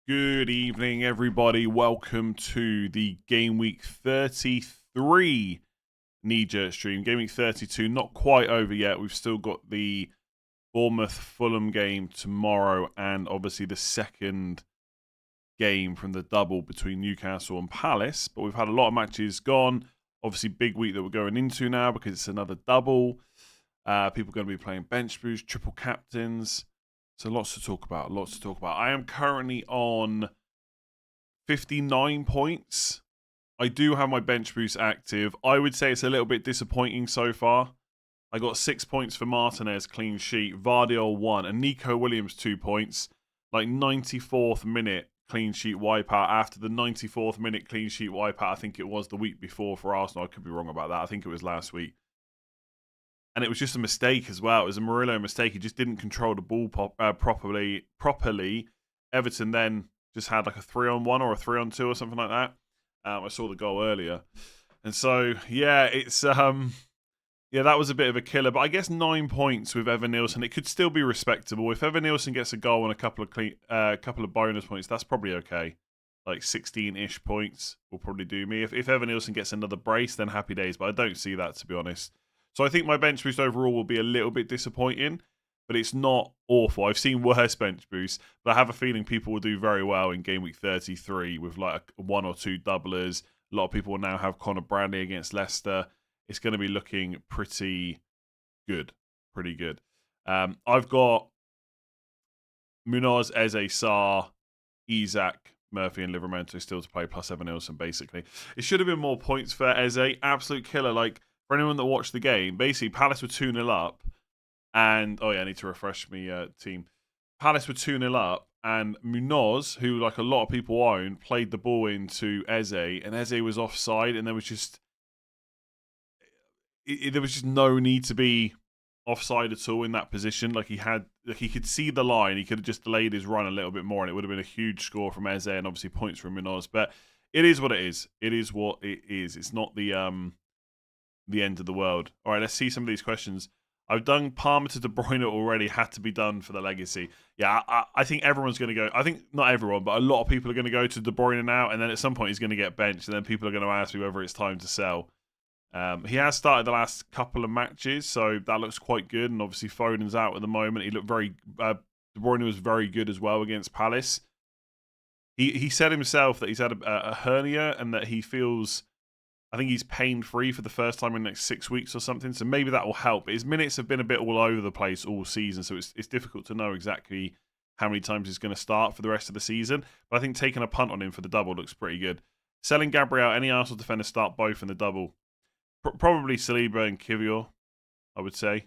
Good evening, everybody. Welcome to the Gameweek 33 knee-jerk stream. Gameweek 32, not quite over yet. We've still got the Bournemouth-Fulham game tomorrow and obviously the second game from the double between Newcastle and Palace. But we've had a lot of matches gone. Obviously, big week that we're going into now because it's another double. People are going to be playing bench boosts, triple captains. So lots to talk about, I am currently on 59 points. I do have my bench boost active. I would say it's a little bit disappointing so far. I got 6 points for Martinez, clean sheet. Vardiol 1, and Nico Williams 2 points. Like 94th minute clean sheet wipeout. After the 94th minute clean sheet wipeout, I think it was the week before for Arsenal. I could be wrong about that. I think it was last week. And it was just a mistake as well. It was a Murillo mistake. He just didn't control the ball properly. Everton then just had like a 3-on-1 or a 3-on-2 or something like that. I saw the goal earlier. And so, yeah, it's yeah, that was a bit of a killer. But I guess 9 points with Evan Nielsen, it could still be respectable. If Evan Nielsen gets a goal and a couple of bonus points, that's probably okay. Like 16-ish points will probably do me. If Evan Nielsen gets another brace, then happy days. But I don't see that, to be honest. So I think my bench boost overall will be a little bit disappointing, but it's not awful. I've seen worse bench boosts, but I have a feeling people will do very well in Game Week 33 with like 1 or 2 doublers. A lot of people will now have Connor Bradley against Leicester. It's going to be looking pretty good. I've got Munoz, Eze, Sarr, Isak, Murphy and Livramento still to play, plus Evan Nielsen, basically. It should have been more points for Eze. Absolute killer. Like, for anyone that watched the game, basically Palace were 2-0 up, and oh yeah, I need to refresh me team. Palace were 2-0 up, and Munoz, who like a lot of people own, played the ball into Eze, and Eze was offside, and there was just no need to be offside at all in that position. Like he could see the line, he could have just delayed his run a little bit more, and it would have been a huge score from Eze, and obviously points from Munoz. But it is what it is. It is what it is. It's not the end of the world. All right, let's see some of these questions. I've done Palmer to De Bruyne already. Had to be done for the legacy. Yeah, I think everyone's going to go. I think not everyone, but a lot of people are going to go to De Bruyne now, and then at some point he's going to get benched, and then people are going to ask me whether it's time to sell. He has started the last couple of matches, so that looks quite good. And obviously Foden's out at the moment. He looked very. De Bruyne was very good as well against Palace. He said himself that he's had a hernia and that he feels. I think he's pain-free for the first time in the next 6 weeks or something, so maybe that will help. His minutes have been a bit all over the place all season, so it's difficult to know exactly how many times he's going to start for the rest of the season. But I think taking a punt on him for the double looks pretty good. Selling Gabriel, any Arsenal defender start both in the double. Probably Saliba and Kivior, I would say.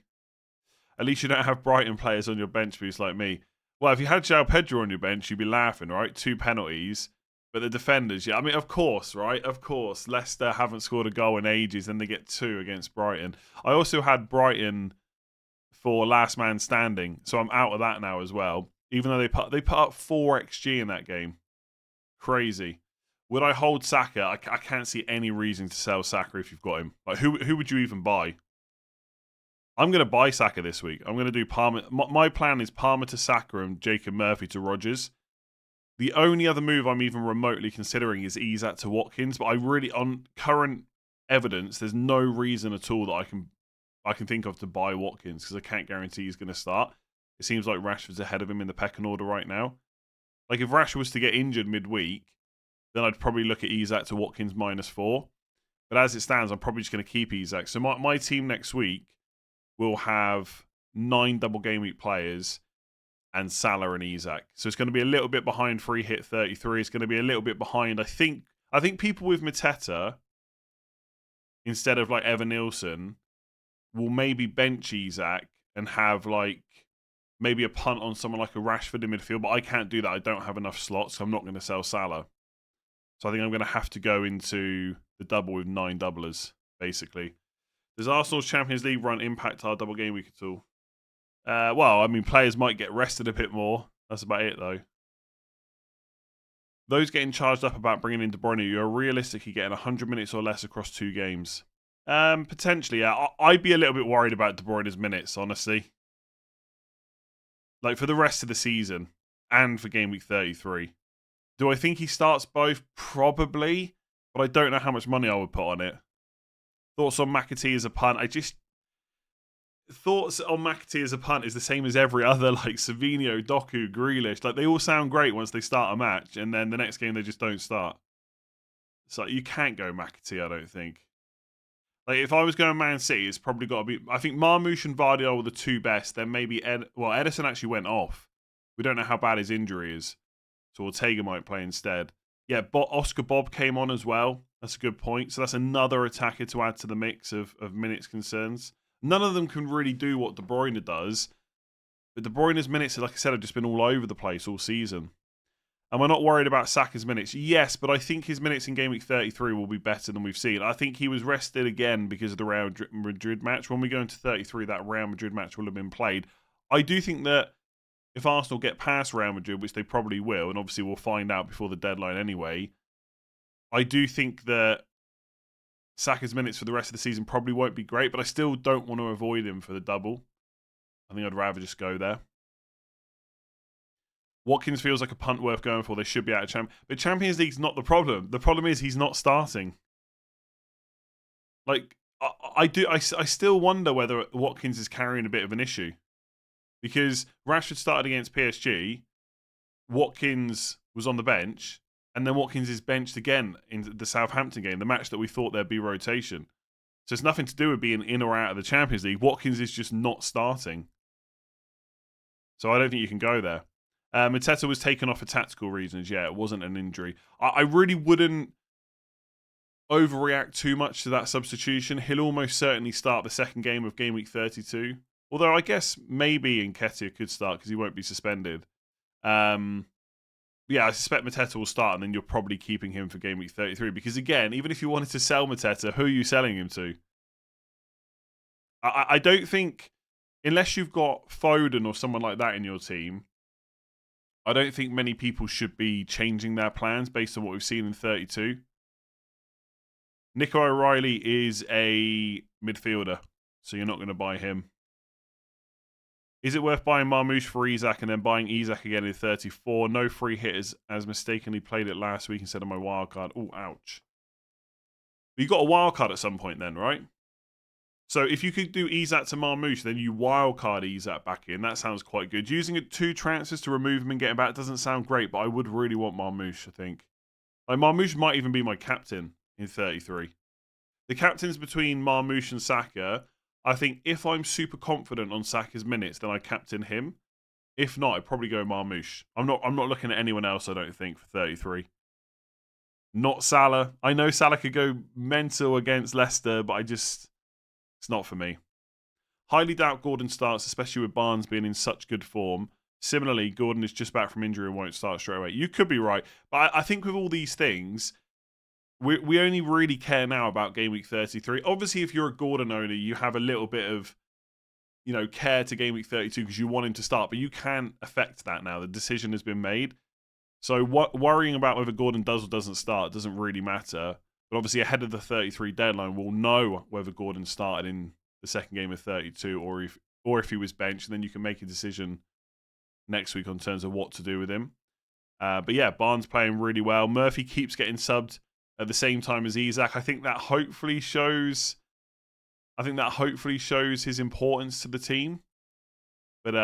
At least you don't have Brighton players on your bench boost like me. Well, if you had João Pedro on your bench, you'd be laughing, right? 2 penalties. But the defenders, yeah, I mean, of course, right? Of course. Leicester haven't scored a goal in ages, and they get 2 against Brighton. I also had Brighton for last man standing, so I'm out of that now as well. Even though they put up 4 XG in that game. Crazy. Would I hold Saka? I can't see any reason to sell Saka if you've got him. Like, who would you even buy? I'm going to buy Saka this week. I'm going to do Palmer. My plan is Palmer to Saka and Jacob Murphy to Rodgers. The only other move I'm even remotely considering is Isak to Watkins, but I really, on current evidence, there's no reason at all that I can think of to buy Watkins because I can't guarantee he's going to start. It seems like Rashford's ahead of him in the pecking order right now. Like if Rashford was to get injured midweek, then I'd probably look at Isak to Watkins -4. But as it stands, I'm probably just going to keep Isak. So my team next week will have 9 double game week players and Salah and Isak. So it's going to be a little bit behind free hit 33. It's going to be a little bit behind. I think people with Mateta instead of like Evan Nilsson will maybe bench Isak and have like maybe a punt on someone like a Rashford in midfield, but I can't do that. I don't have enough slots, so I'm not going to sell Salah. So I think I'm going to have to go into the double with 9 doublers, basically. Does Arsenal's Champions League run impact our double game week at all? Well, I mean, players might get rested a bit more. That's about it, though. Those getting charged up about bringing in De Bruyne, you're realistically getting 100 minutes or less across 2 games. Potentially, yeah. I'd be a little bit worried about De Bruyne's minutes, honestly. Like, for the rest of the season and for game week 33. Do I think he starts both? Probably. But I don't know how much money I would put on it. Thoughts on McAtee as a punt? Thoughts on McAtee as a punt is the same as every other, like Savinho, Doku, Grealish. Like, they all sound great once they start a match, and then the next game they just don't start. So you can't go McAtee, I don't think. Like, if I was going Man City, it's probably got to be... I think Marmoush and Vardy were the 2 best. Then maybe... Edison actually went off. We don't know how bad his injury is. So Ortega might play instead. Yeah, but Oscar Bob came on as well. That's a good point. So that's another attacker to add to the mix of minutes concerns. None of them can really do what De Bruyne does. But De Bruyne's minutes, like I said, have just been all over the place all season. And we're not worried about Saka's minutes. Yes, but I think his minutes in Game Week 33 will be better than we've seen. I think he was rested again because of the Real Madrid match. When we go into 33, that Real Madrid match will have been played. I do think that if Arsenal get past Real Madrid, which they probably will, and obviously we'll find out before the deadline anyway, I do think that Saka's minutes for the rest of the season probably won't be great, but I still don't want to avoid him for the double. I think I'd rather just go there. Watkins feels like a punt worth going for. They should be out of Champions. But Champions League's not the problem. The problem is he's not starting. Like, I still wonder whether Watkins is carrying a bit of an issue. Because Rashford started against PSG, Watkins was on the bench, and then Watkins is benched again in the Southampton game, the match that we thought there'd be rotation. So it's nothing to do with being in or out of the Champions League. Watkins is just not starting. So I don't think you can go there. Mateta was taken off for tactical reasons. Yeah, it wasn't an injury. I really wouldn't overreact too much to that substitution. He'll almost certainly start the second game of Game Week 32. Although I guess maybe Nketiah could start because he won't be suspended. Yeah, I suspect Mateta will start, and then you're probably keeping him for game week 33. Because again, even if you wanted to sell Mateta, who are you selling him to? I don't think, unless you've got Foden or someone like that in your team, I don't think many people should be changing their plans based on what we've seen in 32. Nico O'Reilly is a midfielder, so you're not going to buy him. Is it worth buying Marmoush for Isak and then buying Isak again in 34? No free hitters, as mistakenly played it last week instead of my wildcard. Oh, ouch. You got a wildcard at some point then, right? So if you could do Isak to Marmoush, then you wildcard Isak back in. That sounds quite good. Using 2 transfers to remove him and get him back doesn't sound great, but I would really want Marmoush, I think. Like, Marmoush might even be my captain in 33. The captain's between Marmoush and Saka. I think if I'm super confident on Saka's minutes, then I captain him. If not, I'd probably go Marmoush. I'm not looking at anyone else, I don't think, for 33. Not Salah. I know Salah could go mental against Leicester, but it's not for me. Highly doubt Gordon starts, especially with Barnes being in such good form. Similarly, Gordon is just back from injury and won't start straight away. You could be right, but I think with all these things, we only really care now about game week 33. Obviously, if you're a Gordon owner, you have a little bit of, care to game week 32 because you want him to start, but you can't affect that now. The decision has been made. So worrying about whether Gordon does or doesn't start doesn't really matter. But obviously, ahead of the 33 deadline, we'll know whether Gordon started in the second game of 32 or if he was benched, and then you can make a decision next week on terms of what to do with him. But yeah, Barnes playing really well. Murphy keeps getting subbed at the same time as Isak. I think that hopefully shows his importance to the team. But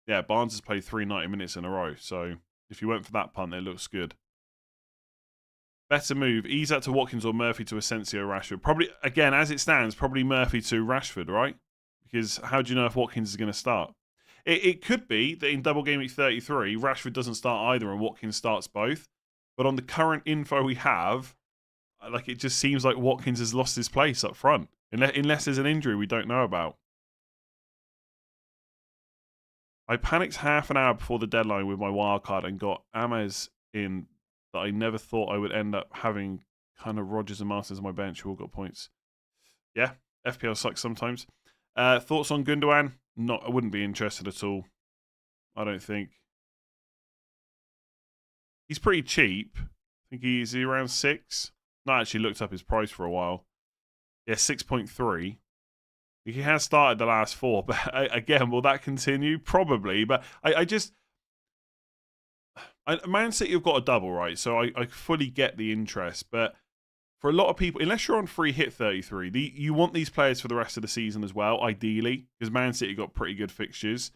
yeah, Barnes has played 3 90 minutes in a row. So if you went for that punt, it looks good. Better move, Isak to Watkins or Murphy to Asensio Rashford? Probably, again, as it stands, probably Murphy to Rashford, right? Because how do you know if Watkins is going to start? It could be that in double game week 33, Rashford doesn't start either and Watkins starts both. But on the current info we have, it just seems like Watkins has lost his place up front. Unless there's an injury we don't know about. I panicked half an hour before the deadline with my wildcard and got Ames in that I never thought I would end up having kind of Rodgers and Martins on my bench who all got points. Yeah, FPL sucks sometimes. Thoughts on Gundogan? I wouldn't be interested at all. I don't think. He's pretty cheap. I think he's around 6. Not actually looked up his price for a while. Yeah, 6.3. He has started the last 4, but again, will that continue? Probably, but Man City have got a double, right? So I fully get the interest, but for a lot of people, unless you're on free hit 33, you want these players for the rest of the season as well, ideally, because Man City got pretty good fixtures.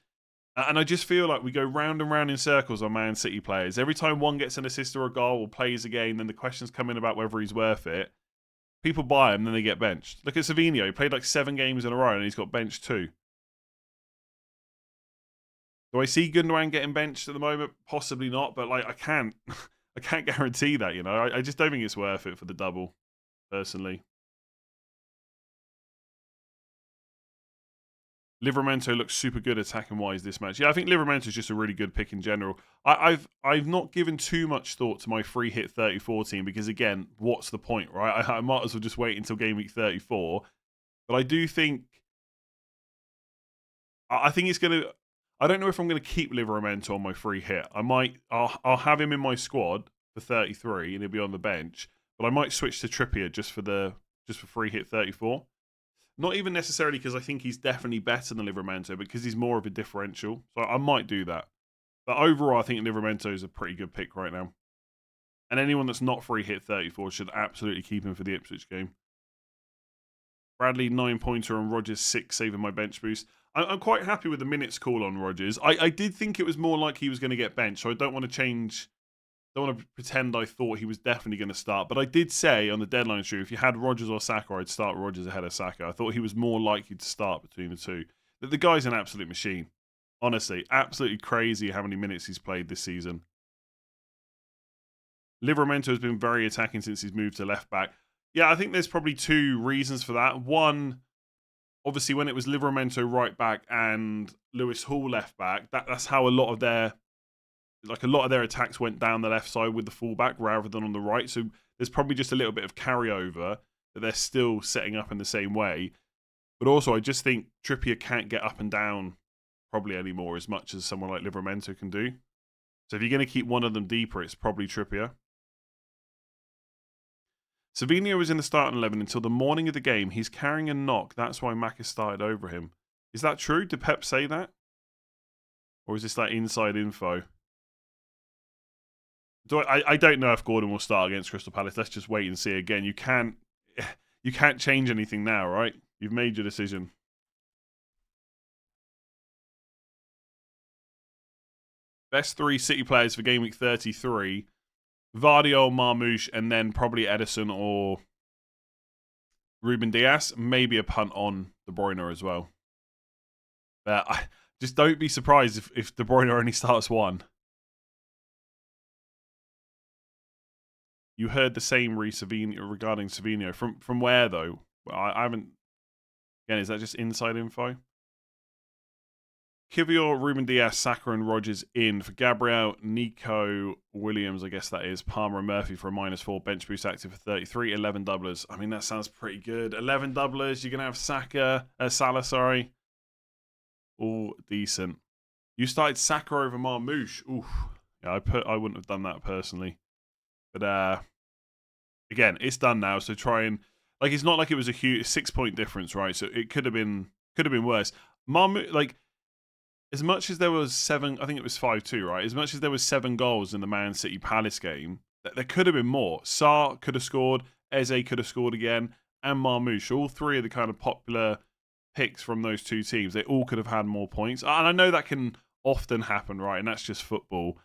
And I just feel like we go round and round in circles on Man City players. Every time one gets an assist or a goal or plays a game, then the questions come in about whether he's worth it. People buy him, then they get benched. Look at Savinho. He played 7 games in a row and he's got benched 2. Do I see Gundogan getting benched at the moment? Possibly not, but I can't guarantee that, I just don't think it's worth it for the double, personally. Livramento looks super good attacking wise this match. Yeah, I think Livramento is just a really good pick in general. I've not given too much thought to my free hit 34 team because again, what's the point, right? I might as well just wait until game week 34. But I do think it's gonna. I don't know if I'm gonna keep Livramento on my free hit. I'll have him in my squad for 33 and he'll be on the bench. But I might switch to Trippier just for free hit 34. Not even necessarily because I think he's definitely better than Livramento, but because he's more of a differential. So I might do that. But overall, I think Livramento is a pretty good pick right now. And anyone that's not free hit 34 should absolutely keep him for the Ipswich game. Bradley 9-pointer and Rodgers 6 saving my bench boost. I'm quite happy with the minutes call on Rodgers. I did think it was more like he was going to get benched, so I don't want to change. Don't want to pretend I thought he was definitely going to start. But I did say on the deadline stream, if you had Rodgers or Saka, I'd start Rodgers ahead of Saka. I thought he was more likely to start between the two. The guy's an absolute machine. Honestly, absolutely crazy how many minutes he's played this season. Livramento has been very attacking since he's moved to left back. Yeah, I think there's probably 2 reasons for that. One, obviously when it was Livramento right back and Lewis Hall left back, that's how a lot of their attacks went down the left side with the fullback rather than on the right. So there's probably just a little bit of carryover that they're still setting up in the same way. But also, I just think Trippier can't get up and down probably anymore as much as someone like Livramento can do. So if you're going to keep one of them deeper, it's probably Trippier. Savinho was in the starting 11 until the morning of the game. He's carrying a knock. That's why Mac has started over him. Is that true? Did Pep say that? Or is this like inside info? I don't know if Gordon will start against Crystal Palace. Let's just wait and see. Again, you can't change anything now, right? You've made your decision. Best 3 City players for Game Week 33. Vardy, Marmoush, and then probably Edison or Ruben Dias. Maybe a punt on De Bruyne as well. Just don't be surprised if De Bruyne only starts one. You heard the same regarding Savinho. From where, though? I haven't... Again, is that just inside info? Kivior, Ruben Dias, Saka and Rodgers in for Gabriel, Nico, Williams, I guess that is, Palmer and Murphy for a -4, bench boost active for 33, 11 doublers. I mean, that sounds pretty good. 11 doublers, you're going to have Salah, sorry. All decent. You started Saka over Marmoush. Oof. Yeah, I wouldn't have done that personally. But again, it's done now, so try and... Like, it's not like it was a huge 6-point difference, right? So it could have been worse. Marmoush, like... As much as there was 7, I think it was 5-2, right? As much as there was 7 goals in the Man City Palace game, there could have been more. Sarr could have scored, Eze could have scored again, and Marmoush. All 3 of the kind of popular picks from those 2 teams. They all could have had more points. And I know that can often happen, right? And that's just football.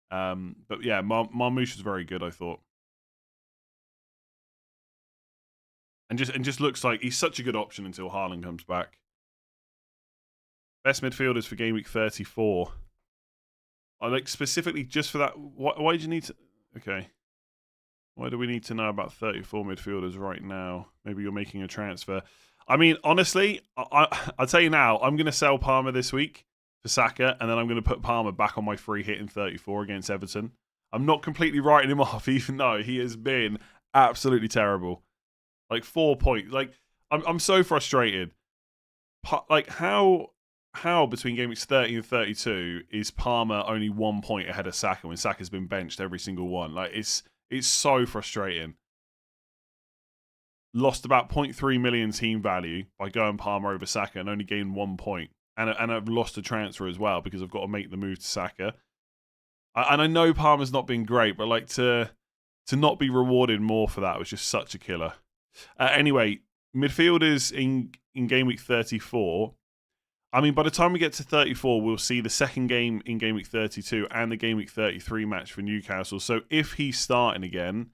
But yeah, Marmoush was very good, I thought. And just looks like he's such a good option until Haaland comes back. Best midfielders for Game Week 34. I like specifically just for that. Why do you need to... Okay. Why do we need to know about 34 midfielders right now? Maybe you're making a transfer. I mean, honestly, I'll tell you now, I'm going to sell Palmer this week for Saka, and then I'm going to put Palmer back on my free hit in 34 against Everton. I'm not completely writing him off, even though he has been absolutely terrible. Like 4 points. Like, I'm so frustrated. Like, how between Game Weeks 30 and 32 is Palmer only 1 point ahead of Saka when Saka's been benched every single one? Like, it's so frustrating. Lost about 0.3 million team value by going Palmer over Saka and only gained 1 point. And I've lost a transfer as well because I've got to make the move to Saka. And I know Palmer's not been great, but like to not be rewarded more for that was just such a killer. Anyway, midfielders in Game Week 34... I mean, by the time we get to 34, we'll see the second game in Game Week 32 and the Game Week 33 match for Newcastle. So if he's starting again,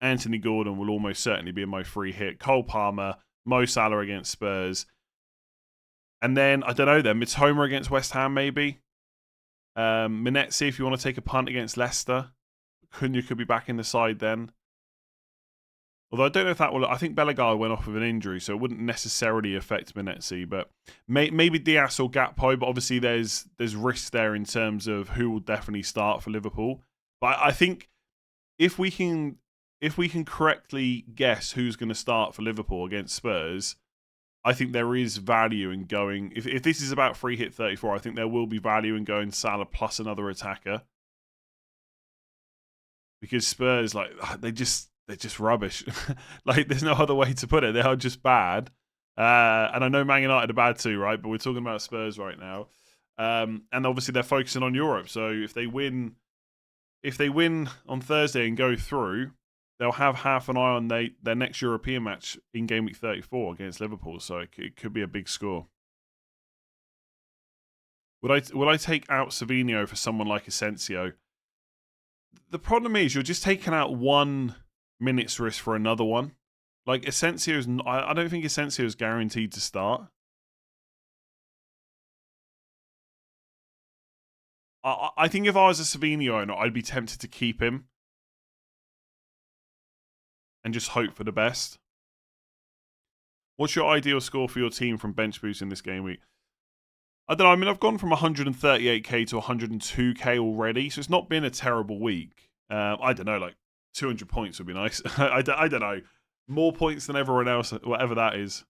Anthony Gordon will almost certainly be in my free hit. Cole Palmer, Mo Salah against Spurs. And then, I don't know then, Mitoma against West Ham maybe. Minetzi if you want to take a punt against Leicester. Cunha could be back in the side then. Although I don't know if that will... I think Bellegarde went off with an injury, so it wouldn't necessarily affect Minetzi. But maybe Dias or Gakpo, but obviously there's risk there in terms of who will definitely start for Liverpool. But I think if we can correctly guess who's going to start for Liverpool against Spurs, I think there is value in going... If this is about free hit 34, I think there will be value in going Salah plus another attacker. Because Spurs, like, they're just rubbish. Like, there's no other way to put it. They are just bad. And I know Man United are bad too, right? But we're talking about Spurs right now. And obviously they're focusing on Europe. So if they win on Thursday and go through, they'll have half an eye on their next European match in Game Week 34 against Liverpool. So it could be a big score. Would I take out Savinho for someone like Asensio? The problem is you're just taking out 1 minute's risk for another one. Like, Asensio's... I don't think Asensio's guaranteed to start. I think if I was a Savinho owner, I'd be tempted to keep him and just hope for the best. What's your ideal score for your team from bench boost in this game week? I don't know. I mean, I've gone from 138k to 102k already, so it's not been a terrible week. I don't know, like 200 points would be nice. I don't know. More points than everyone else, whatever that is.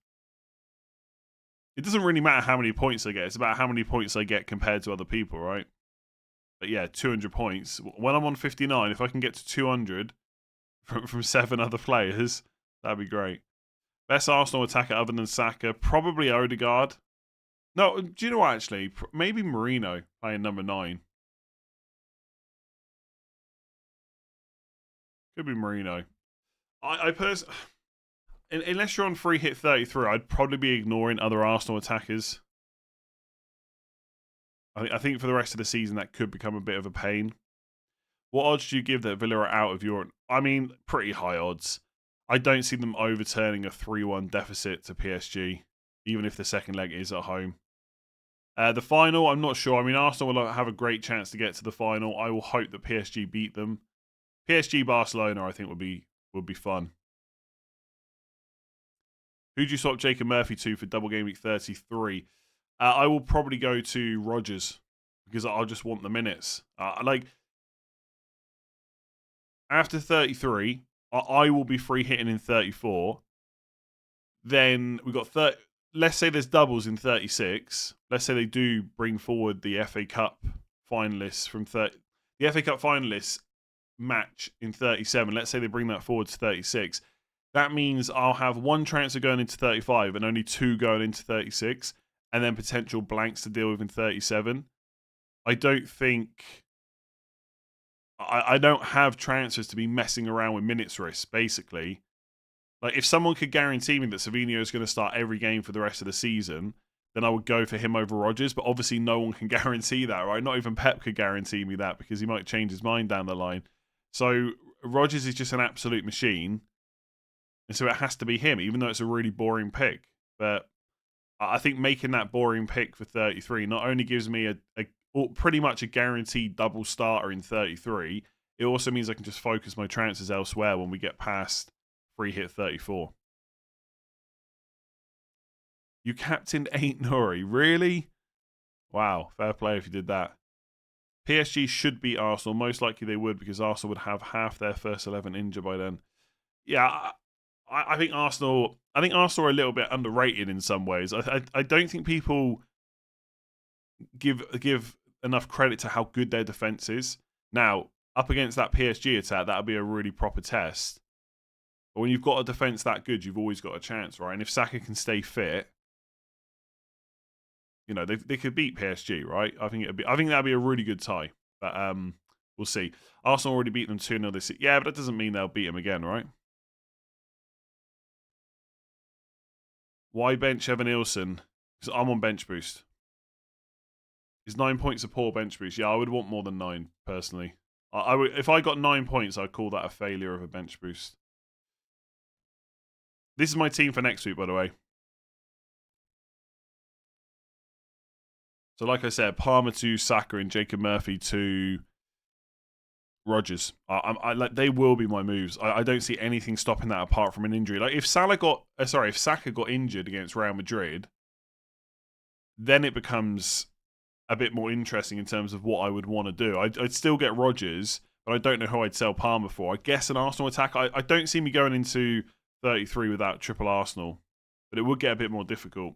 It doesn't really matter how many points I get. It's about how many points I get compared to other people, right? But yeah, 200 points. When I'm on 59, if I can get to 200 from 7 other players, that'd be great. Best Arsenal attacker other than Saka? Probably Odegaard. No, do you know what, actually? Maybe Marino playing number 9. Could be Marino. I personally... Unless you're on free hit 33, I'd probably be ignoring other Arsenal attackers. I think for the rest of the season, that could become a bit of a pain. What odds do you give that Villa are out of Europe? I mean, pretty high odds. I don't see them overturning a 3-1 deficit to PSG, even if the second leg is at home. The final, I'm not sure. I mean, Arsenal will have a great chance to get to the final. I will hope that PSG beat them. PSG Barcelona, I think, would be fun. Who do you swap Jacob Murphy to for double game week 33? I will probably go to Rodgers because I'll just want the minutes. After 33, I will be free hitting in 34. Then we've got 30. Let's say there's doubles in 36. Let's say they do bring forward the FA Cup finalists from 30. The FA Cup finalists match in 37. Let's say they bring that forward to 36. That means I'll have 1 transfer going into 35 and only 2 going into 36, and then potential blanks to deal with in 37. I don't think... I don't have transfers to be messing around with minutes risk, basically. Like, if someone could guarantee me that Savinho is going to start every game for the rest of the season, then I would go for him over Rodgers. But obviously no one can guarantee that, right? Not even Pep could guarantee me that because he might change his mind down the line. So Rodgers is just an absolute machine. And so it has to be him, even though it's a really boring pick. But I think making that boring pick for 33 not only gives me pretty much a guaranteed double starter in 33, it also means I can just focus my transfers elsewhere when we get past free hit 34. You captained Ain't Nuri. Really? Wow, fair play if you did that. PSG should beat Arsenal. Most likely they would because Arsenal would have half their first 11 injured by then. Yeah, I think Arsenal are a little bit underrated in some ways. I don't think people give enough credit to how good their defense is. Now, up against that PSG attack, that'll be a really proper test. But when you've got a defense that good, you've always got a chance, right? And if Saka can stay fit, you know, they could beat PSG, right? I think that'd be a really good tie. But we'll see. Arsenal already beat them 2-0 this year. Yeah, but that doesn't mean they'll beat them again, right? Why bench Evan Nielsen? Because I'm on bench boost. Is 9 points a poor bench boost? Yeah, I would want more than 9, personally. I would, if I got 9 points, I'd call that a failure of a bench boost. This is my team for next week, by the way. So, like I said, Palmer to Saka and Jacob Murphy to Rodgers. Like they will be my moves. I don't see anything stopping that apart from an injury. Like if Saka got injured against Real Madrid, then it becomes a bit more interesting in terms of what I would want to do. I'd still get Rodgers, but I don't know who I'd sell Palmer for. I guess an Arsenal attack. I don't see me going into 33 without triple Arsenal, but it would get a bit more difficult.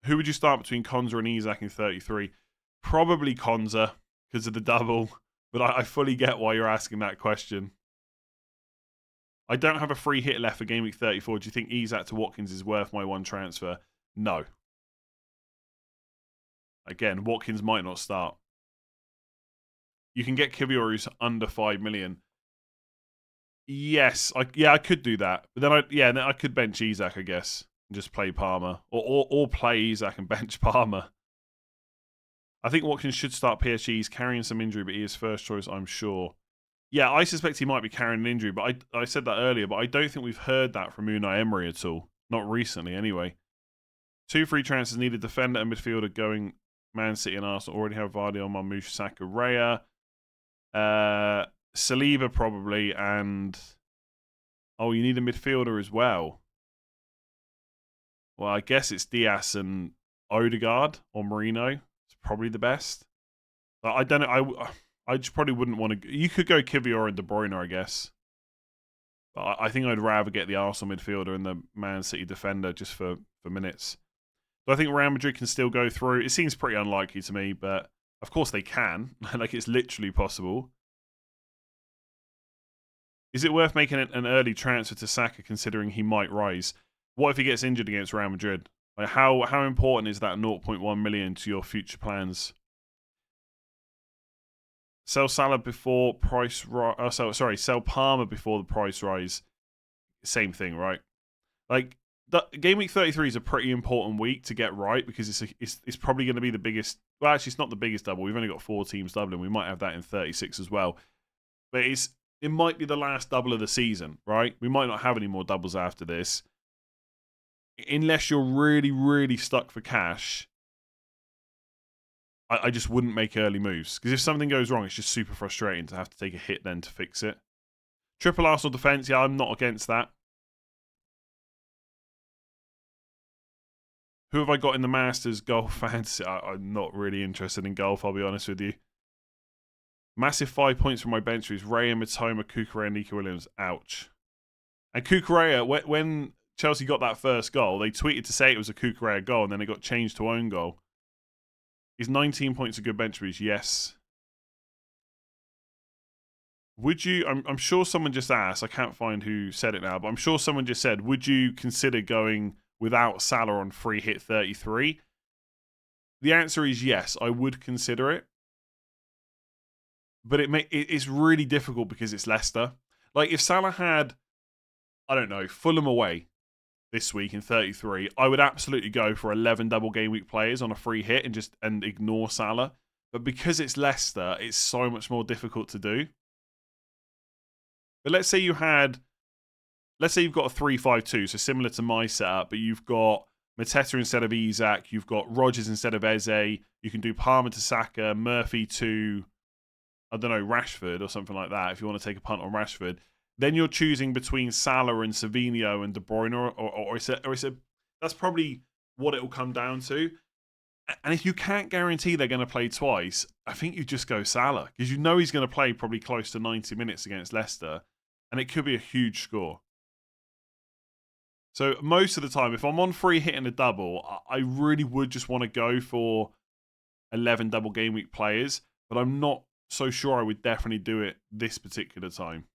Who would you start between Konza and Isak in 33? Probably Konza because of the double, but I fully get why you're asking that question. I don't have a free hit left for game week 34. Do you think Isak to Watkins is worth my 1 transfer? No. Again, Watkins might not start. You can get Kivior who's under 5 million. Yes, I could do that. But then I could bench Isak, I guess, and just play Palmer. Or play Isak and bench Palmer. I think Watkins should start PSG. He's carrying some injury, but he is first choice, I'm sure. Yeah, I suspect he might be carrying an injury, but I said that earlier, but I don't think we've heard that from Unai Emery at all. Not recently, anyway. 2 free transfers needed. Defender and midfielder going Man City and Arsenal. Already have Vardy on Marmoush, Saka, Raya. Saliba probably, and Oh, you need a midfielder as well. Well, I guess it's Diaz and Odegaard or Merino. It's probably the best. But I don't know. I just probably wouldn't want to. You could go Kivior and De Bruyne, I guess. But I think I'd rather get the Arsenal midfielder and the Man City defender just for minutes. So I think Real Madrid can still go through. It seems pretty unlikely to me, but of course they can. Like, it's literally possible. Is it worth making an early transfer to Saka considering he might rise? What if he gets injured against Real Madrid? Like, how important is that 0.1 million to your future plans? Sell Salah before price rise. Oh, sell Palmer before the price rise. Same thing, right? Like, Game Week 33 is a pretty important week to get right because it's probably going to be the biggest. Well, actually, it's not the biggest double. We've only got 4 teams doubling. We might have that in 36 as well. But it might be the last double of the season, right? We might not have any more doubles after this. Unless you're really, really stuck for cash, I just wouldn't make early moves. Because if something goes wrong, it's just super frustrating to have to take a hit then to fix it. Triple Arsenal defence, yeah, I'm not against that. Who have I got in the Masters golf fantasy? I'm not really interested in golf, I'll be honest with you. Massive 5 points from my bench is Ray and Matoma, Kukurea, and Nico Williams. Ouch. And Kukurea, when Chelsea got that first goal, they tweeted to say it was a Kukurea goal, and then it got changed to own goal. Is 19 points a good bench boost? Yes. Would you, I'm sure someone just asked, I can't find who said it now, but I'm sure someone just said, would you consider going without Salah on free hit 33? The answer is yes, I would consider it. But it's really difficult because it's Leicester. Like, if Salah had, I don't know, Fulham away this week in 33, I would absolutely go for 11 double game week players on a free hit and ignore Salah. But because it's Leicester, it's so much more difficult to do. But let's say you've got a 3-5-2, so similar to my setup, but you've got Mateta instead of Isak, you've got Rodgers instead of Eze, you can do Palmer to Saka, Murphy to, I don't know, Rashford or something like that if you want to take a punt on Rashford. Then you're choosing between Salah and Savinho and De Bruyne, or that's probably what it will come down to. And if you can't guarantee they're going to play twice, I think you just go Salah, because you know he's going to play probably close to 90 minutes against Leicester, and it could be a huge score. So most of the time, if I'm on free hit and a double, I really would just want to go for 11 double game week players, but I'm not so sure I would definitely do it this particular time.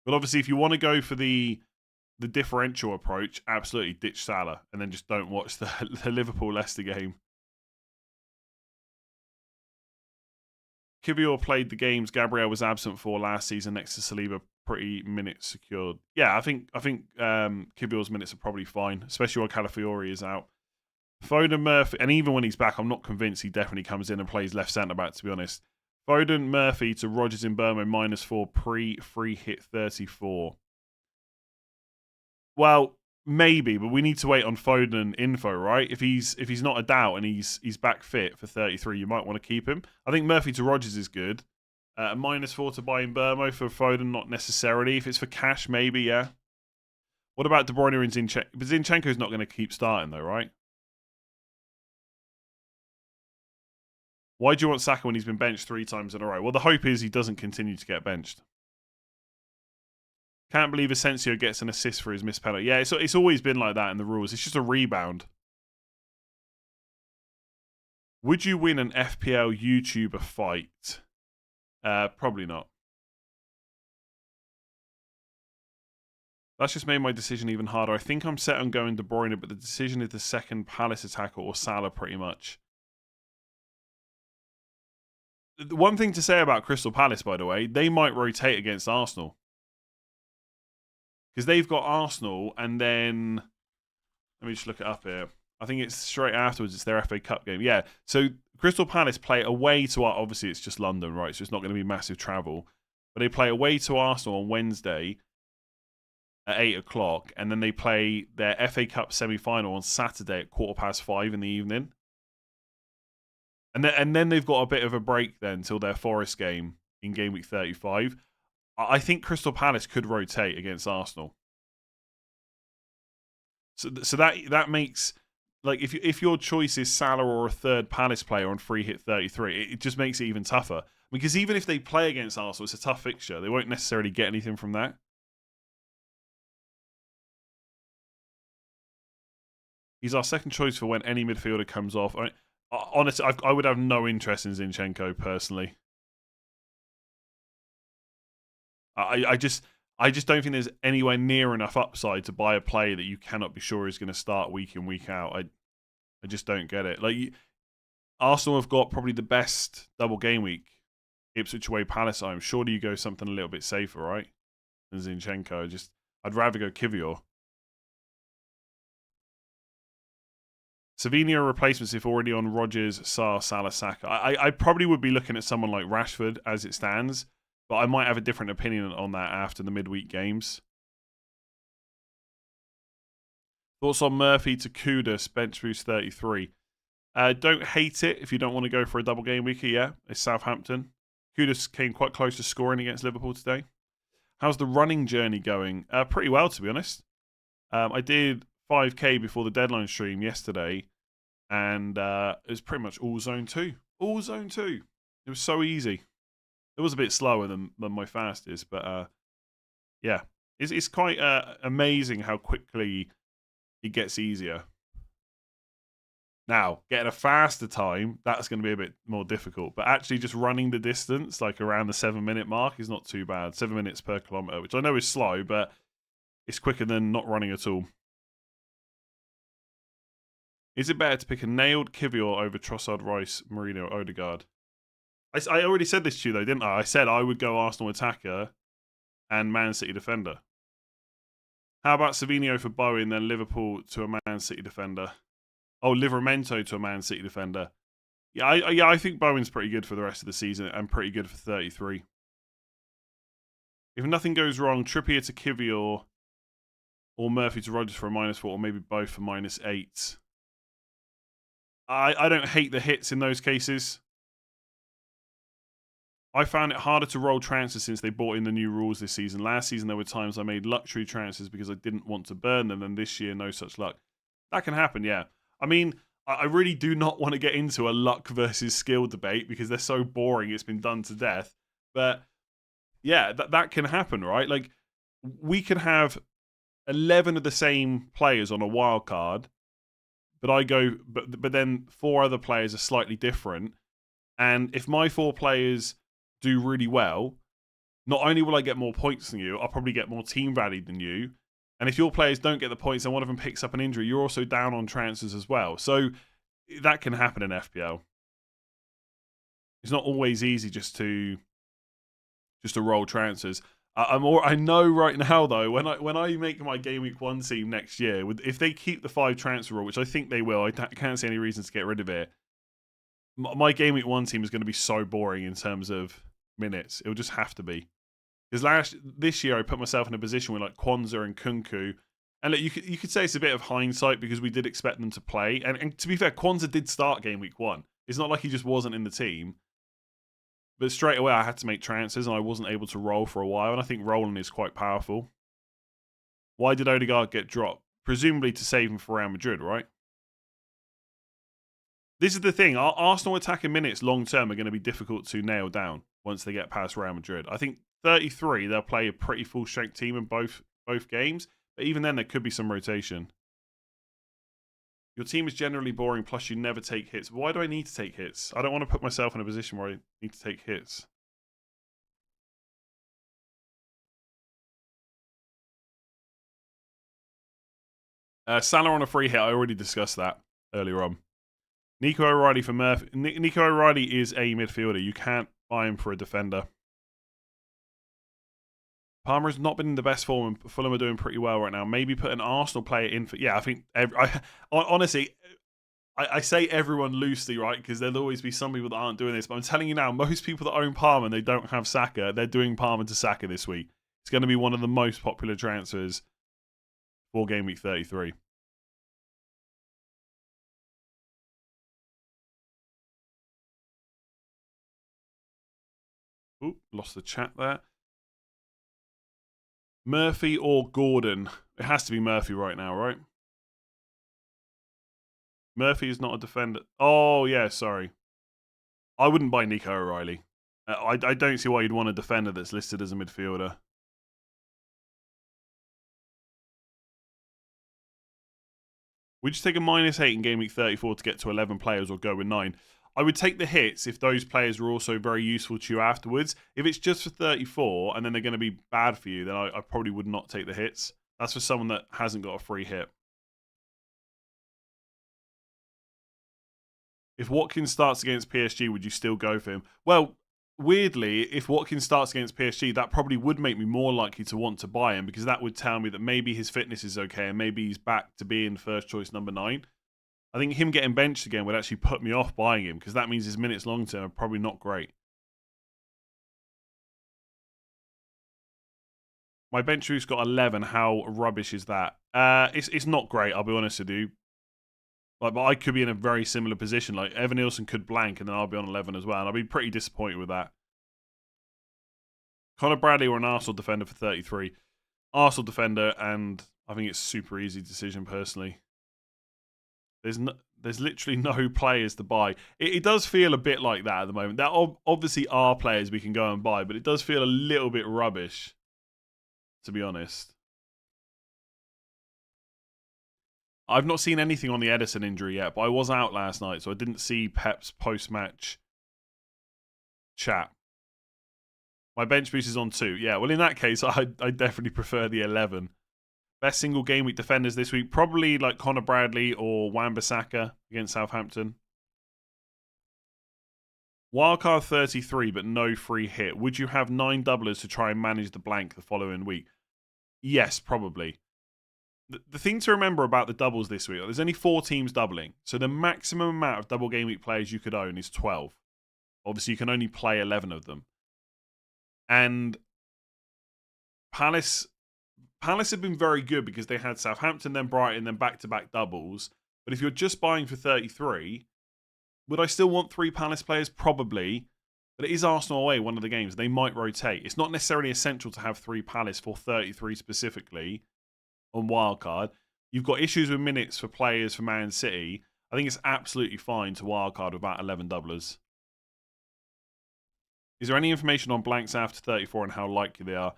But obviously, if you want to go for the differential approach, absolutely ditch Salah and then just don't watch the Liverpool-Leicester game. Kivior played the games Gabriel was absent for last season next to Saliba, pretty minutes secured. Yeah, I think Kivior's minutes are probably fine, especially while Calafiori is out. Foden, Murphy, and even when he's back, I'm not convinced he definitely comes in and plays left centre-back, to be honest. Foden, Murphy to Rodgers in Burma, -4, pre-free hit 34. Well, maybe, but we need to wait on Foden info, right? If he's not a doubt and he's back fit for 33, you might want to keep him. I think Murphy to Rodgers is good. -4 to buy in Burma for Foden, not necessarily. If it's for cash, maybe, yeah. What about De Bruyne and Zinchenko? But Zinchenko's not going to keep starting, though, right? Why do you want Saka when he's been benched 3 times in a row? Well, the hope is he doesn't continue to get benched. Can't believe Asensio gets an assist for his missed penalty. Yeah, it's always been like that in the rules. It's just a rebound. Would you win an FPL YouTuber fight? Probably not. That's just made my decision even harder. I think I'm set on going De Bruyne, but the decision is the second Palace attacker or Salah pretty much. The one thing to say about Crystal Palace, by the way, they might rotate against Arsenal. Because they've got Arsenal, and then... Let me just look it up here. I think it's straight afterwards. It's their FA Cup game. Yeah, so Crystal Palace play away to... Obviously, it's just London, right? So it's not going to be massive travel. But they play away to Arsenal on Wednesday at 8 o'clock, and then they play their FA Cup semi-final on Saturday at 5:15 in the evening. And then they've got a bit of a break then till their Forest game in Game Week 35. I think Crystal Palace could rotate against Arsenal. So that makes, like, if your choice is Salah or a third Palace player on free hit 33, it just makes it even tougher. Because even if they play against Arsenal, it's a tough fixture. They won't necessarily get anything from that. He's our second choice for when any midfielder comes off. Honestly, I would have no interest in Zinchenko personally. I just don't think there's anywhere near enough upside to buy a player that you cannot be sure is going to start week in, week out. I just don't get it. Like, Arsenal have got probably the best double game week. Ipswich away, Palace home. Surely you go something a little bit safer, right? Than Zinchenko. I'd rather go Kivior. Savinho replacements if already on Rodgers, Sarr, Salah, Saka. I probably would be looking at someone like Rashford as it stands, but I might have a different opinion on that after the midweek games. Thoughts on Murphy to Kudus, bench boost 33. Don't hate it if you don't want to go for a double game week. Yeah, it's Southampton. Kudus came quite close to scoring against Liverpool today. How's the running journey going? Pretty well, to be honest. I did 5K before the deadline stream yesterday, and it was pretty much all zone 2. All zone 2. It was so easy. It was a bit slower than my fastest, but yeah. It's quite amazing how quickly it gets easier. Now, getting a faster time, that's going to be a bit more difficult. But actually just running the distance, like around the 7-minute mark, is not too bad. 7 minutes per kilometre, which I know is slow, but it's quicker than not running at all. Is it better to pick a nailed Kivior over Trossard, Rice, Mourinho, Odegaard? I already said this to you, though, didn't I? I said I would go Arsenal attacker and Man City defender. How about Savinho for Bowen, then Liverpool to a Man City defender? Oh, Livramento to a Man City defender. Yeah, I think Bowen's pretty good for the rest of the season and pretty good for 33. If nothing goes wrong, Trippier to Kivior or Murphy to Rodgers for a -4, or maybe both for -8. I don't hate the hits in those cases. I found it harder to roll transfers since they brought in the new rules this season. Last season, there were times I made luxury transfers because I didn't want to burn them, and this year, no such luck. That can happen, yeah. I mean, I really do not want to get into a luck versus skill debate because they're so boring, it's been done to death. But yeah, that can happen, right? Like, we can have 11 of the same players on a wild card, but then 4 other players are slightly different. And if my 4 players do really well, not only will I get more points than you, I'll probably get more team value than you. And if your players don't get the points and one of them picks up an injury, you're also down on transfers as well. So that can happen in FPL. It's not always easy just to roll transfers. I know right now though, when I make my Game Week 1 team next year, if they keep the 5 transfer rule, which I think they will, I can't see any reasons to get rid of it. My Game Week 1 team is going to be so boring in terms of minutes. It'll just have to be. Because this year I put myself in a position with like Kwanzaa and Kunku. And look, you could say it's a bit of hindsight because we did expect them to play. And to be fair, Kwanzaa did start Game Week 1. It's not like he just wasn't in the team. But straight away I had to make transfers and I wasn't able to roll for a while. And I think rolling is quite powerful. Why did Odegaard get dropped? Presumably to save him for Real Madrid, right? This is the thing. Our Arsenal attacking minutes long term are going to be difficult to nail down once they get past Real Madrid. I think 33, they'll play a pretty full strength team in both games. But even then, there could be some rotation. Your team is generally boring, plus you never take hits. Why do I need to take hits? I don't want to put myself in a position where I need to take hits. Salah on a free hit. I already discussed that earlier on. Nico O'Reilly for Murphy. Nico O'Reilly is a midfielder. You can't buy him for a defender. Palmer has not been in the best form, and Fulham are doing pretty well right now. Maybe put an Arsenal player in for... Yeah, I think... honestly, I say everyone loosely, right? Because there'll always be some people that aren't doing this. But I'm telling you now, most people that own Palmer and they don't have Saka, they're doing Palmer to Saka this week. It's going to be one of the most popular transfers for Game Week 33. Oop, lost the chat there. Murphy or Gordon? It has to be Murphy right now, right? Murphy is not a defender. Oh, yeah, sorry. I wouldn't buy Nico O'Reilly. I don't see why you'd want a defender that's listed as a midfielder. Would you take a -8 in Game Week 34 to get to 11 players or go with 9? I would take the hits if those players are also very useful to you afterwards. If it's just for 34 and then they're going to be bad for you, then I probably would not take the hits. That's for someone that hasn't got a free hit. If Watkins starts against PSG, would you still go for him? Well, weirdly, if Watkins starts against PSG, that probably would make me more likely to want to buy him because that would tell me that maybe his fitness is okay and maybe he's back to being first choice number 9. I think him getting benched again would actually put me off buying him because that means his minutes long term are probably not great. My bench boost's got 11. How rubbish is that? It's not great, I'll be honest with you. But I could be in a very similar position. Like Evan Nielsen could blank and then I'll be on 11 as well. And I'll be pretty disappointed with that. Connor Bradley or an Arsenal defender for 33. Arsenal defender, and I think it's a super easy decision personally. There's literally no players to buy. It does feel a bit like that at the moment. There obviously are players we can go and buy, but it does feel a little bit rubbish, to be honest. I've not seen anything on the Edison injury yet, but I was out last night, so I didn't see Pep's post-match chat. My bench boost is on 2. Yeah, well, in that case, I definitely prefer the 11. Best single game week defenders this week, probably like Connor Bradley or Wan-Bissaka against Southampton. Wildcard 33, but no free hit. Would you have 9 doublers to try and manage the blank the following week? Yes, probably. The thing to remember about the doubles this week, there's only 4 teams doubling. So the maximum amount of double game week players you could own is 12. Obviously, you can only play 11 of them. And Palace have been very good because they had Southampton, then Brighton, then back-to-back doubles. But if you're just buying for 33, would I still want 3 Palace players? Probably. But it is Arsenal away, one of the games. They might rotate. It's not necessarily essential to have 3 Palace for 33 specifically on wildcard. You've got issues with minutes for players for Man City. I think it's absolutely fine to wildcard with about 11 doublers. Is there any information on blanks after 34 and how likely they are?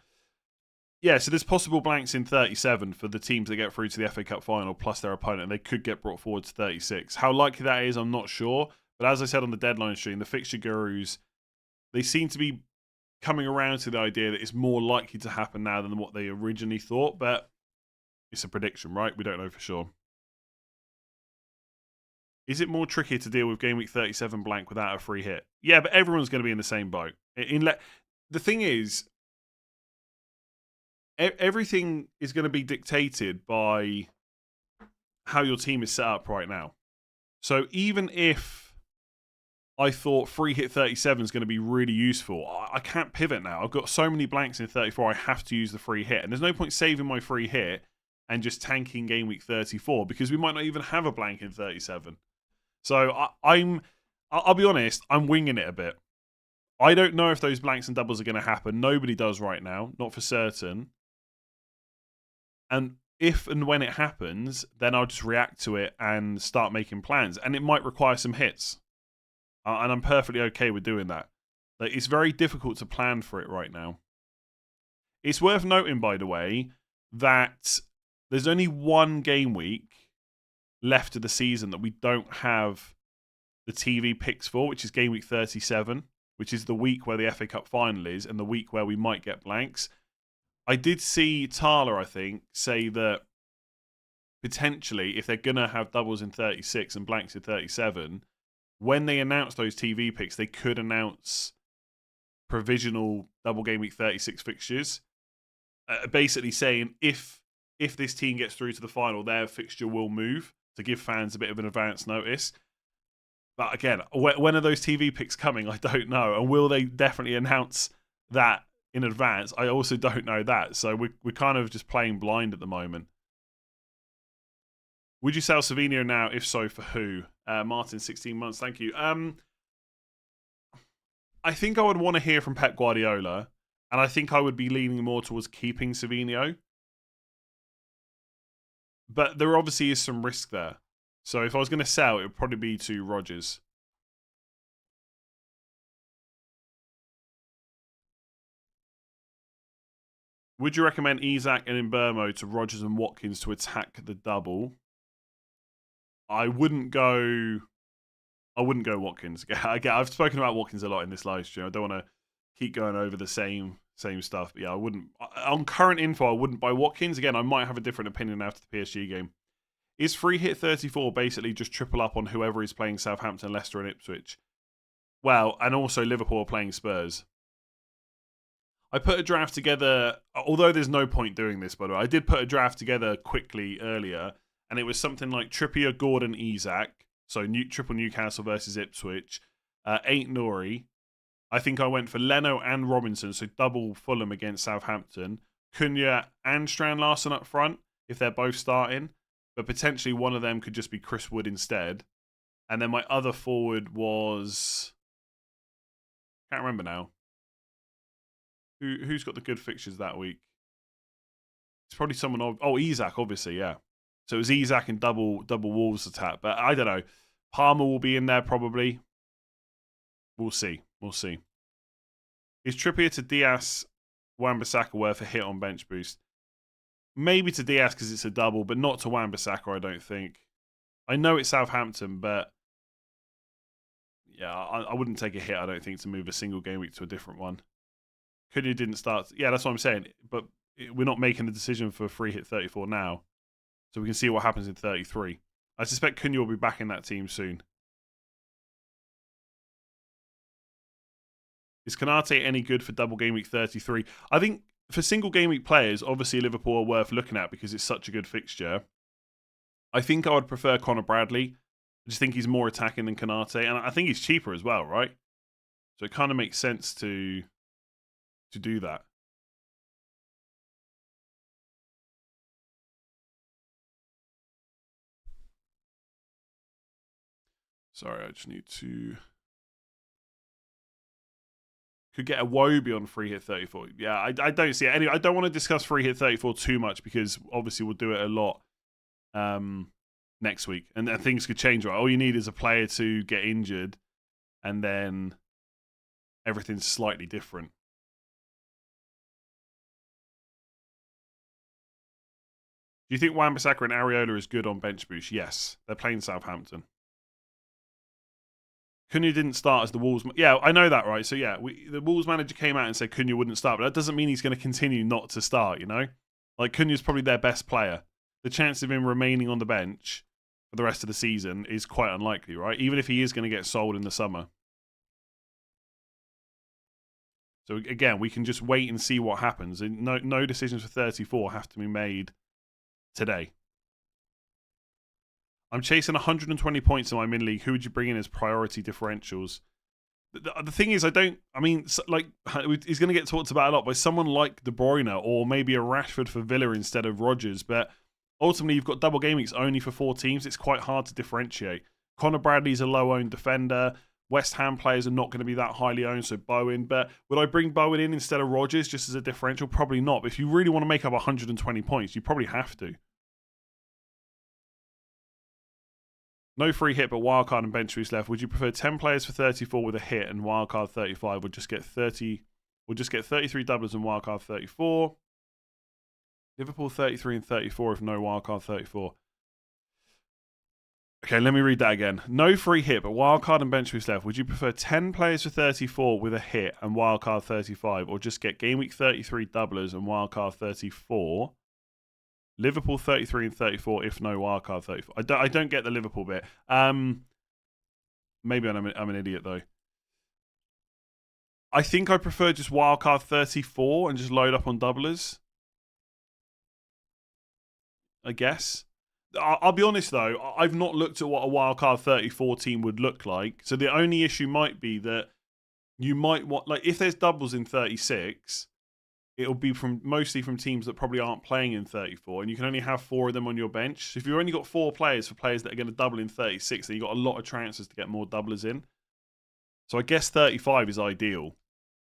Yeah, so there's possible blanks in 37 for the teams that get through to the FA Cup final plus their opponent, and they could get brought forward to 36. How likely that is, I'm not sure. But as I said on the deadline stream, the fixture gurus, they seem to be coming around to the idea that it's more likely to happen now than what they originally thought. But it's a prediction, right? We don't know for sure. Is it more tricky to deal with Game Week 37 blank without a free hit? Yeah, but everyone's going to be in the same boat. The thing is, everything is going to be dictated by how your team is set up right now. So even if I thought free hit 37 is going to be really useful, I can't pivot now. I've got so many blanks in 34, I have to use the free hit. And there's no point saving my free hit and just tanking Game Week 34 because we might not even have a blank in 37. So I'll be honest, I'm winging it a bit. I don't know if those blanks and doubles are going to happen. Nobody does right now, not for certain. And if and when it happens, then I'll just react to it and start making plans. And it might require some hits. And I'm perfectly okay with doing that. Like, it's very difficult to plan for it right now. It's worth noting, by the way, that there's only one game week left of the season that we don't have the TV picks for, which is game week 37, which is the week where the FA Cup final is and the week where we might get blanks. I did see Thaler, I think, say that potentially if they're going to have doubles in 36 and blanks in 37, when they announce those TV picks, they could announce provisional double game week 36 fixtures, basically saying if this team gets through to the final, their fixture will move to give fans a bit of an advance notice. But again, when are those TV picks coming? I don't know. And will they definitely announce that in advance? I also don't know that. So we're kind of just playing blind at the moment. Would you sell Savinho now? If so, for who? Martin, 16 months. Thank you. I think I would want to hear from Pep Guardiola. And I think I would be leaning more towards keeping Savinho. But there obviously is some risk there. So if I was going to sell, it would probably be to Rodgers. Would you recommend Isak and Mbeumo to Rodgers and Watkins to attack the double? I wouldn't go Watkins. Again, I've spoken about Watkins a lot in this live stream. I don't want to keep going over the same stuff. But yeah, I wouldn't. On current info, I wouldn't buy Watkins. Again, I might have a different opinion after the PSG game. Is free hit 34 basically just triple up on whoever is playing Southampton, Leicester, and Ipswich? Well, and also Liverpool are playing Spurs. I put a draft together, although there's no point doing this, by the way. I did put a draft together quickly earlier, and it was something like Trippier, Gordon, Isak. So triple Newcastle versus Ipswich. 8 Nori. I think I went for Leno and Robinson, so double Fulham against Southampton. Cunha and Strand Larsen up front, if they're both starting. But potentially one of them could just be Chris Wood instead. And then my other forward was... Can't remember now. Who's got the good fixtures that week? It's probably someone... Oh, Isak, obviously, yeah. So it was Isak and double Wolves attack. But I don't know. Palmer will be in there probably. We'll see. We'll see. Is Trippier to Diaz, Wan-Bissaka worth a hit on bench boost? Maybe to Diaz because it's a double, but not to Wan-Bissaka, I don't think. I know it's Southampton, but yeah, I wouldn't take a hit, I don't think, to move a single game week to a different one. Cunha didn't start. Yeah, that's what I'm saying. But we're not making the decision for free hit 34 now. So we can see what happens in 33. I suspect Cunha will be back in that team soon. Is Konate any good for double game week 33? I think for single game week players, obviously Liverpool are worth looking at because it's such a good fixture. I think I would prefer Connor Bradley. I just think he's more attacking than Konate, and I think he's cheaper as well, right? So it kind of makes sense to do that. Sorry, I just need to... Could get a Wobie on free hit 34. Yeah, I don't see it. Anyway, I don't want to discuss free hit 34 too much because obviously we'll do it a lot next week. And things could change, right? All you need is a player to get injured and then everything's slightly different. Do you think Wan-Bissaka and Areola is good on bench boost? Yes. They're playing Southampton. Cunha didn't start as the Wolves... Yeah, I know that, right? So yeah, the Wolves manager came out and said Cunha wouldn't start, but that doesn't mean he's going to continue not to start, you know? Like, Cunha's probably their best player. The chance of him remaining on the bench for the rest of the season is quite unlikely, right? Even if he is going to get sold in the summer. So again, we can just wait and see what happens. And no decisions for 34 have to be made today. I'm chasing 120 points in my min league. Who would you bring in as priority differentials? The thing is, he's going to get talked about a lot by someone like De Bruyne or maybe a Rashford for Villa instead of Rodgers. But ultimately, you've got double game weeks only for 4 teams. It's quite hard to differentiate. Connor Bradley's a low-owned defender. West Ham players are not going to be that highly owned, so Bowen. But would I bring Bowen in instead of Rodgers just as a differential? Probably not. But if you really want to make up 120 points, you probably have to. No free hit, but wildcard and bench boost left. Would you prefer 10 players for 34 with a hit and wildcard 35? Would just get 30. We'll just get 33 doublers and wildcard 34. Liverpool 33 and 34 if no wildcard 34. Okay, let me read that again. No free hit, but wildcard and bench boost left. Would you prefer 10 players for 34 with a hit and wildcard 35, or just get game week 33 doublers and wildcard 34? Liverpool 33 and 34 if no wildcard 34. I don't get the Liverpool bit. Maybe I'm an idiot though. I think I prefer just wildcard 34 and just load up on doublers. I guess. I'll be honest though, I've not looked at what a wildcard 34 team would look like. So the only issue might be that you might want, like, if there's doubles in 36, it'll be mostly from teams that probably aren't playing in 34, and you can only have 4 of them on your bench. So if you've only got 4 players for players that are going to double in 36, then you've got a lot of chances to get more doublers in. So I guess 35 is ideal.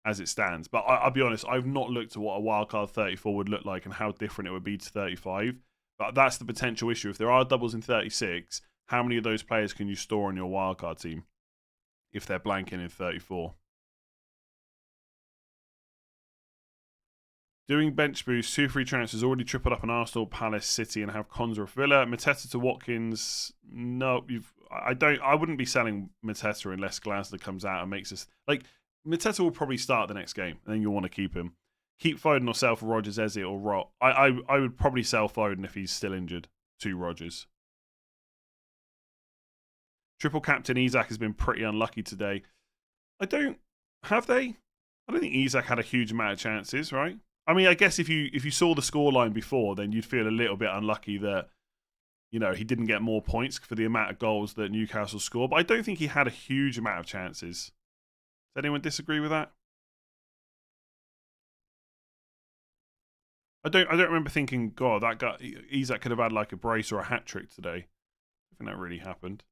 as it stands. But I'll be honest, I've not looked at what a wildcard 34 would look like and how different it would be to 35. But that's the potential issue. If there are doubles in 36, how many of those players can you store on your wildcard team if they're blanking in 34? Doing bench boost, 2 free transfers, already tripled up on Arsenal, Palace, City, and have Conza Villa. Mateta to Watkins. No, I wouldn't be selling Mateta unless Glasner comes out and makes us like Mateta will probably start the next game, and then you'll want to keep him. Keep Foden or sell for Rodgers, Eze or Rot. I would probably sell Foden if he's still injured to Rodgers. Triple captain Isak has been pretty unlucky today. Have they? I don't think Isak had a huge amount of chances, right? I mean, I guess if you saw the scoreline before, then you'd feel a little bit unlucky that, you know, he didn't get more points for the amount of goals that Newcastle scored. But I don't think he had a huge amount of chances. Does anyone disagree with that? I don't remember thinking, God, that guy Isak could have had like a brace or a hat trick today. I think that really happened.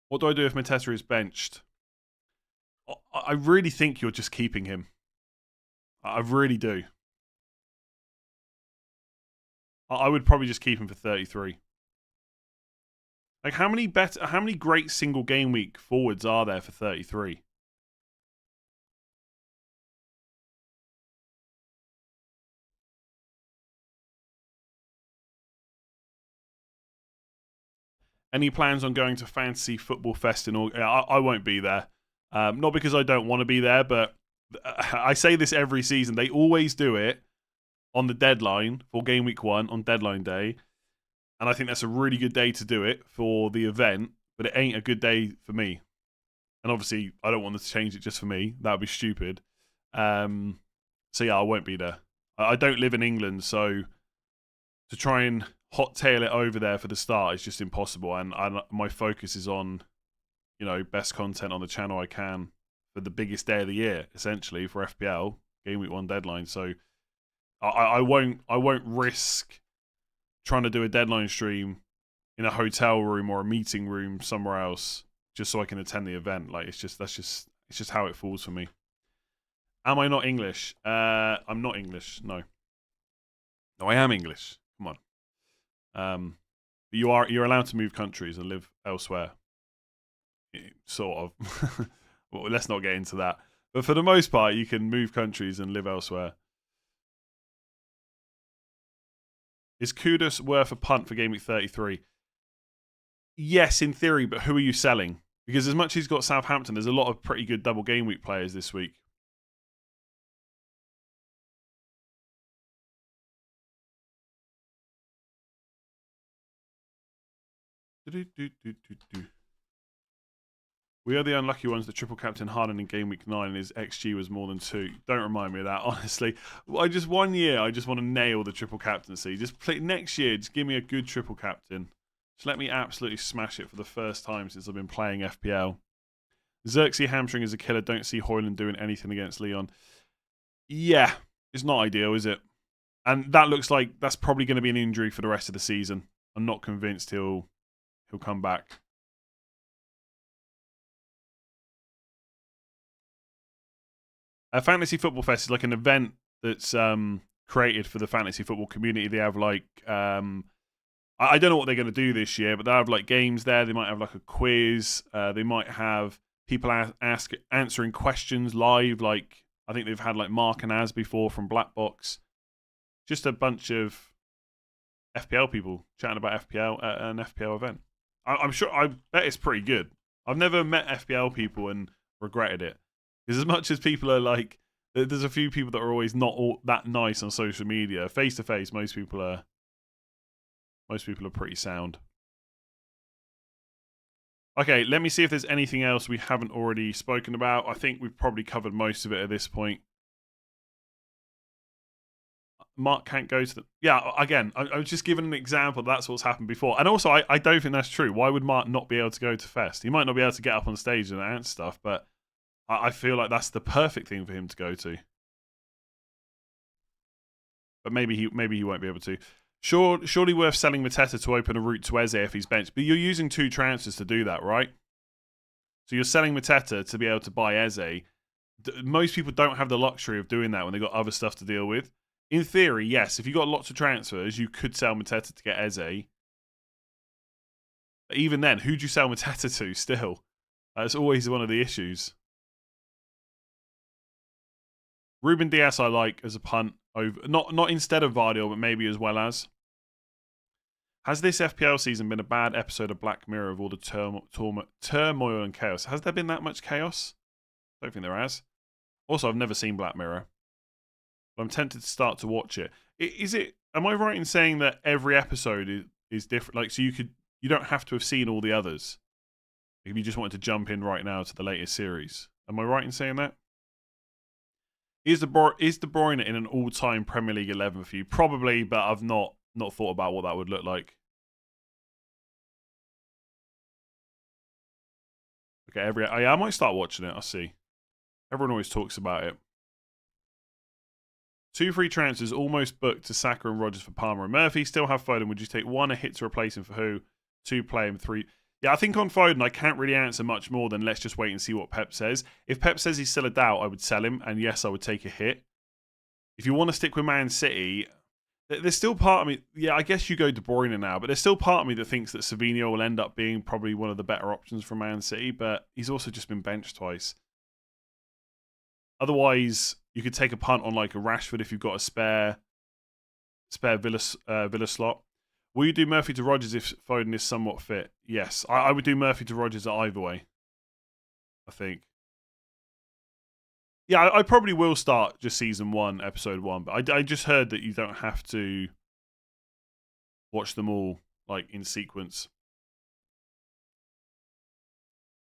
What do I do if Mateta is benched? I really think you're just keeping him. I really do. I would probably just keep him for 33. Like, how many great single game week forwards are there for 33? Any plans on going to Fantasy Football Fest in August? I won't be there. Not because I don't want to be there, but I say this every season. They always do it on the deadline for Game Week 1 on deadline day. And I think that's a really good day to do it for the event, but it ain't a good day for me. And obviously, I don't want them to change it just for me. That would be stupid. So yeah, I won't be there. I don't live in England, so to try and hot tail it over there for the start is just impossible. And my focus is on, you know, best content on the channel I can for the biggest day of the year, essentially, for FPL, Game Week 1 deadline. So I won't risk trying to do a deadline stream in a hotel room or a meeting room somewhere else just so I can attend the event. Like, it's just how it falls for me. Am I not English? I'm not English. No, I am English. Come on. You're allowed to move countries and live elsewhere. Sort of. Well, let's not get into that. But for the most part, you can move countries and live elsewhere. Is Kudus worth a punt for Game Week 33? Yes, in theory, but who are you selling? Because as much as he's got Southampton, there's a lot of pretty good double Game Week players this week. We are the unlucky ones that triple captain Harden in Game Week 9 and his XG was more than 2. Don't remind me of that, honestly. I just want to nail the triple captaincy. Just play next year, just give me a good triple captain. Just let me absolutely smash it for the first time since I've been playing FPL. Xerxes hamstring is a killer. Don't see Højlund doing anything against Leon. Yeah, it's not ideal, is it? And that looks like that's probably going to be an injury for the rest of the season. I'm not convinced he'll come back. A Fantasy Football Fest is like an event that's created for the fantasy football community. They have like I don't know what they're going to do this year, but they have like games there. They might have like a quiz. They might have people answering questions live. Like I think they've had like Mark and Az before from Black Box. Just a bunch of FPL people chatting about FPL at an FPL event. I'm sure. I bet it's pretty good. I've never met FPL people and regretted it. Because as much as people are like, there's a few people that are always not all that nice on social media. Face to face, most people are pretty sound. Okay, let me see if there's anything else we haven't already spoken about. I think we've probably covered most of it at this point. Mark can't go to the... Yeah, again, I was just giving an example. That's what's happened before. And also, I don't think that's true. Why would Mark not be able to go to Fest? He might not be able to get up on stage and answer stuff, but I feel like that's the perfect thing for him to go to. But maybe he won't be able to. Surely worth selling Mateta to open a route to Eze if he's benched. But you're using 2 transfers to do that, right? So you're selling Mateta to be able to buy Eze. Most people don't have the luxury of doing that when they've got other stuff to deal with. In theory, yes, if you've got lots of transfers, you could sell Mateta to get Eze. But even then, who'd you sell Mateta to still? That's always one of the issues. Ruben Dias I like as a punt. Over, not instead of Vardy, but maybe as well as. Has this FPL season been a bad episode of Black Mirror of all the turmoil and chaos? Has there been that much chaos? I don't think there has. Also, I've never seen Black Mirror. But I'm tempted to start to watch it. Am I right in saying that every episode is different? Like, so you don't have to have seen all the others if you just wanted to jump in right now to the latest series. Am I right in saying that? Is De Bruyne in an all-time Premier League 11 for you? Probably, but I've not thought about what that would look like. Okay, I might start watching it. I'll see. Everyone always talks about it. 2 free transfers almost booked to Saka and Rodgers for Palmer and Murphy. Still have Foden. Would you take 1 a hit to replace him for who? 2 play him, 3. Yeah, I think on Foden, I can't really answer much more than let's just wait and see what Pep says. If Pep says he's still a doubt, I would sell him. And yes, I would take a hit. If you want to stick with Man City, there's still part of me. Yeah, I guess you go De Bruyne now, but there's still part of me that thinks that Savinho will end up being probably one of the better options for Man City, but he's also just been benched twice. Otherwise, you could take a punt on like a Rashford if you've got a spare Villa slot. Will you do Murphy to Rodgers if Foden is somewhat fit? Yes, I would do Murphy to Rodgers either way, I think. Yeah, I probably will start just season 1, episode 1, but I just heard that you don't have to watch them all like in sequence.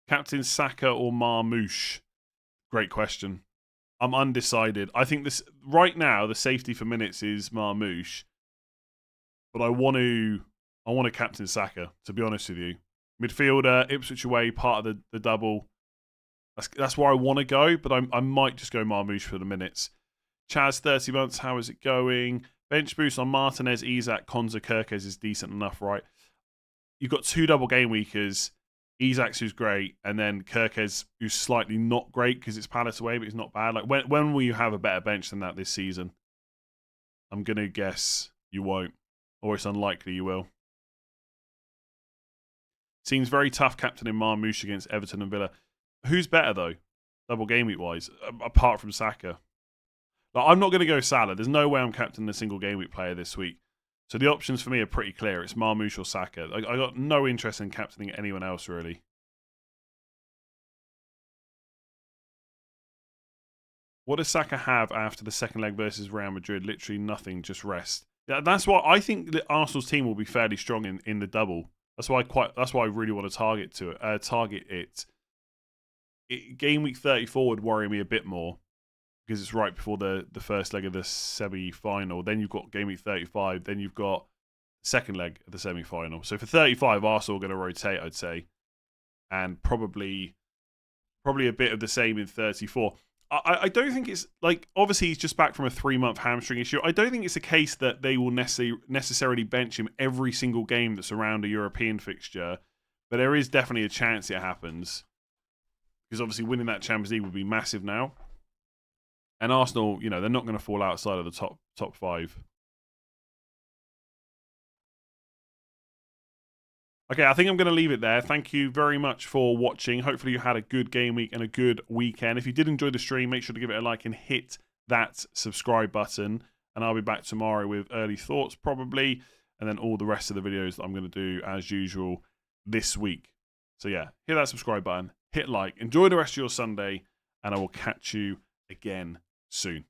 Captain Saka or Marmouche? Great question. I'm undecided. I think this right now the safety for minutes is Marmouche, but I want to captain Saka, to be honest with you. Midfielder, Ipswich away, part of the double. That's where I want to go, but I might just go Marmouche for the minutes. Chaz, 30 months, how is it going? Bench boost on Martinez, Isak, Konza, Kirkes is decent enough, right? You've got 2 double game weekers. Isak's who's great, and then Kirkes who's slightly not great because it's Palace away, but he's not bad. Like when will you have a better bench than that this season? I'm going to guess you won't, or it's unlikely you will. Seems very tough captaining Marmouche against Everton and Villa. Who's better, though, double game week-wise, apart from Saka? Like, I'm not going to go Salah. There's no way I'm captaining a single game week player this week. So the options for me are pretty clear. It's Marmouche or Saka. I got no interest in captaining anyone else, really. What does Saka have after the second leg versus Real Madrid? Literally nothing, just rest. Yeah, that's why I think that Arsenal's team will be fairly strong in the double. That's why I really want to target it. Game week 34 would worry me a bit more because it's right before the first leg of the semi-final. Then you've got game week 35. Then you've got second leg of the semi-final. So for 35, Arsenal are going to rotate, I'd say, and probably a bit of the same in 34. I don't think it's like, obviously he's just back from a 3-month hamstring issue. I don't think it's a case that they will necessarily bench him every single game that's around a European fixture, but there is definitely a chance it happens. Because obviously winning that Champions League would be massive now. And Arsenal, they're not going to fall outside of the top 5. Okay, I think I'm going to leave it there. Thank you very much for watching. Hopefully you had a good game week and a good weekend. If you did enjoy the stream, make sure to give it a like and hit that subscribe button. And I'll be back tomorrow with early thoughts probably. And then all the rest of the videos that I'm going to do as usual this week. So yeah, hit that subscribe button. Hit like, enjoy the rest of your Sunday, and I will catch you again soon.